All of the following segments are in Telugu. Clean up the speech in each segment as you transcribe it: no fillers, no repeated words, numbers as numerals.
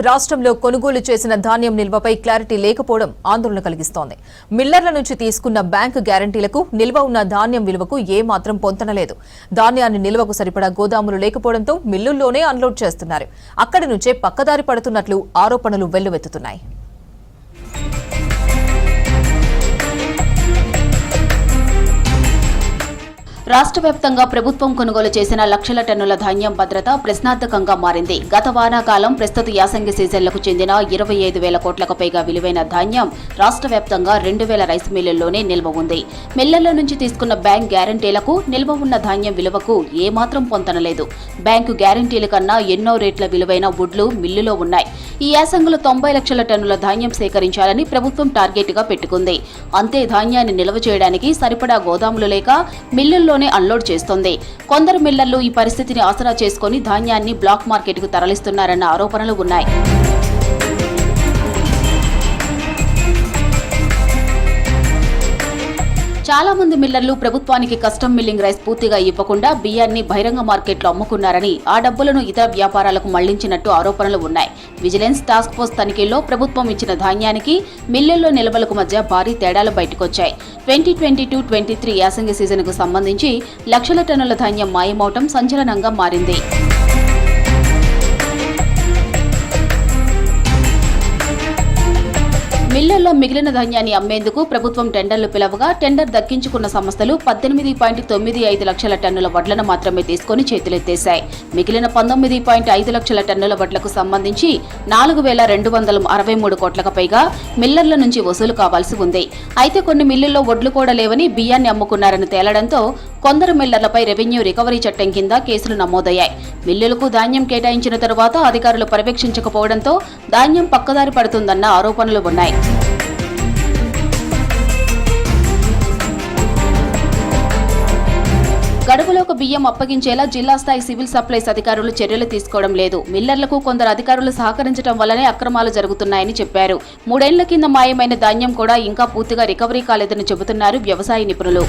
రాష్ట్రంలో కొనుగోలు చేసిన ధాన్యం నిల్వపై క్లారిటీ లేకపోవడం ఆందోళన కలిగిస్తోంది. మిల్లర్ల నుంచి తీసుకున్న బ్యాంకు గ్యారంటీలకు నిల్వ ఉన్న ధాన్యం విలువకు ఏమాత్రం పొంతనలేదు. ధాన్యాన్ని నిల్వకు సరిపడా గోదాములు లేకపోవడంతో మిల్లుల్లోనే అన్లోడ్ చేస్తున్నారు. అక్కడి నుంచే పక్కదారి పడుతున్నట్లు ఆరోపణలు వెల్లువెత్తుతున్నాయి. రాష్ట్ర వ్యాప్తంగా ప్రభుత్వం కొనుగోలు చేసిన లక్షల టన్నుల ధాన్యం భద్రత ప్రశ్నార్థకంగా మారింది. గత వానాకాలం ప్రస్తుత యాసంగి సీజన్లకు చెందిన 25,000 కోట్లకు పైగా విలువైన ధాన్యం రాష్ట్ర వ్యాప్తంగా 2,000 రైస్ మిల్లుల్లోనే నిల్వ ఉంది. మిల్లర్ల నుంచి తీసుకున్న బ్యాంక్ గ్యారంటీలకు నిల్వ ఉన్న ధాన్యం విలువకు ఏమాత్రం పొంతనలేదు. బ్యాంకు గ్యారంటీల కన్నా ఎన్నో రేట్ల విలువైన వుడ్లు మిల్లులో ఉన్నాయి. ఈ యాసంగిలో 90 లక్షల టన్నుల ధాన్యం సేకరించాలని ప్రభుత్వం టార్గెట్ గా పెట్టుకుంది. అంతే ధాన్యాన్ని నిల్వ చేయడానికి సరిపడా గోదాములు లేక మిల్లుల్లో అన్లోడ్ చేస్తోంది. కొందరు మిల్లర్లు ఈ పరిస్థితిని ఆసరా చేసుకుని ధాన్యాన్ని బ్లాక్ మార్కెట్ కు తరలిస్తున్నారన్న ఆరోపణలు ఉన్నాయి. చాలా మంది మిల్లర్లు ప్రభుత్వానికి కస్టమ్ మిల్లింగ్ రైస్ పూర్తిగా ఇవ్వకుండా బియ్యాన్ని బహిరంగ మార్కెట్లో అమ్ముకున్నారని, ఆ డబ్బులను ఇతర వ్యాపారాలకు మళ్లించినట్టు ఆరోపణలు ఉన్నాయి. విజిలెన్స్ టాస్క్ ఫోర్స్ తనిఖీల్లో ప్రభుత్వం ఇచ్చిన ధాన్యానికి మిల్లుల్లో నిల్వలకు మధ్య భారీ తేడాలు బయటకొచ్చాయి. 2022-23 యాసంగి సీజన్ కు సంబంధించి లక్షల టన్నుల ధాన్యం మాయమవటం సంచలనంగా మారింది. మిల్లర్లో మిగిలిన ధాన్యాన్ని అమ్మేందుకు ప్రభుత్వం టెండర్లు పిలవగా టెండర్ దక్కించుకున్న సంస్థలు 18.95 లక్షల టన్నుల వడ్లను మాత్రమే తీసుకుని చేతులెత్తేశాయి. మిగిలిన 19.5 లక్షల టన్నుల వడ్లకు సంబంధించి 4,263 కోట్లకు పైగా మిల్లర్ల నుంచి వసూలు కావాల్సి ఉంది. అయితే కొన్ని మిల్లుల్లో వడ్లు కూడా లేవని బియ్యాన్ని అమ్ముకున్నారని తేలడంతో కొందరు మిల్లర్లపై రెవెన్యూ రికవరీ చట్టం కింద కేసులు నమోదయ్యాయి. మిల్లులకు ధాన్యం కేటాయించిన తరువాత అధికారులు పర్యవేక్షించకపోవడంతో ధాన్యం పక్కదారి పడుతుందన్న ఆరోపణలు ఉన్నాయి. గడువులోకి బియ్యం అప్పగించేలా జిల్లా స్థాయి సివిల్ సప్లైస్ అధికారులు చర్యలు తీసుకోవడం లేదు. మిల్లర్లకు కొందరు అధికారులు సహకరించడం వల్లనే అక్రమాలు జరుగుతున్నాయని చెప్పారు. 3 ఏళ్ల కింద మాయమైన ధాన్యం కూడా ఇంకా పూర్తిగా రికవరీ కాలేదని చెబుతున్నారు వ్యవసాయ నిపుణులు.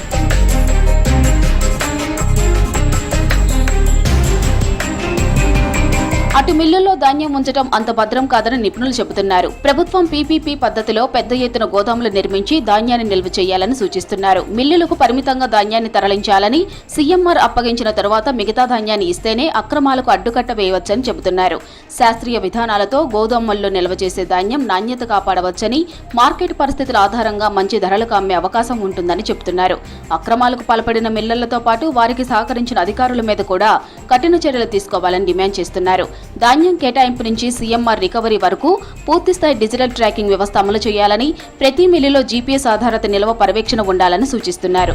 అటు మిల్లుల్లో ధాన్యం ఉంచడం అంత భద్రం కాదని నిపుణులు చెబుతున్నారు. ప్రభుత్వం పీపీపీ పద్ధతిలో పెద్ద ఎత్తున గోదాములు నిర్మించి ధాన్యాన్ని నిల్వ చేయాలని సూచిస్తున్నారు. మిల్లులకు పరిమితంగా ధాన్యాన్ని తరలించాలని, సీఎంఆర్ అప్పగించిన తరువాత మిగతా ధాన్యాన్ని ఇస్తేనే అక్రమాలకు అడ్డుకట్ట వేయవచ్చని చెబుతున్నారు. శాస్త్రీయ విధానాలతో గోదాముల్లో నిల్వ చేసే ధాన్యం నాణ్యత కాపాడవచ్చని, మార్కెట్ పరిస్థితుల ఆధారంగా మంచి ధరలకు అమ్మే అవకాశం ఉంటుందని చెబుతున్నారు. అక్రమాలకు పాల్పడిన మిల్లర్లతో పాటు వారికి సహకరించిన అధికారుల మీద కూడా కఠిన చర్యలు తీసుకోవాలని డిమాండ్ చేస్తున్నారు. ధాన్యం కేటాయింపు నుంచి సీఎంఆర్ రికవరీ వరకు పూర్తిస్థాయి డిజిటల్ ట్రాకింగ్ వ్యవస్థ అమలు చేయాలని, ప్రతి మిల్లులో జీపీఎస్ ఆధారిత నిల్వ పర్యవేక్షణ ఉండాలని సూచిస్తున్నారు.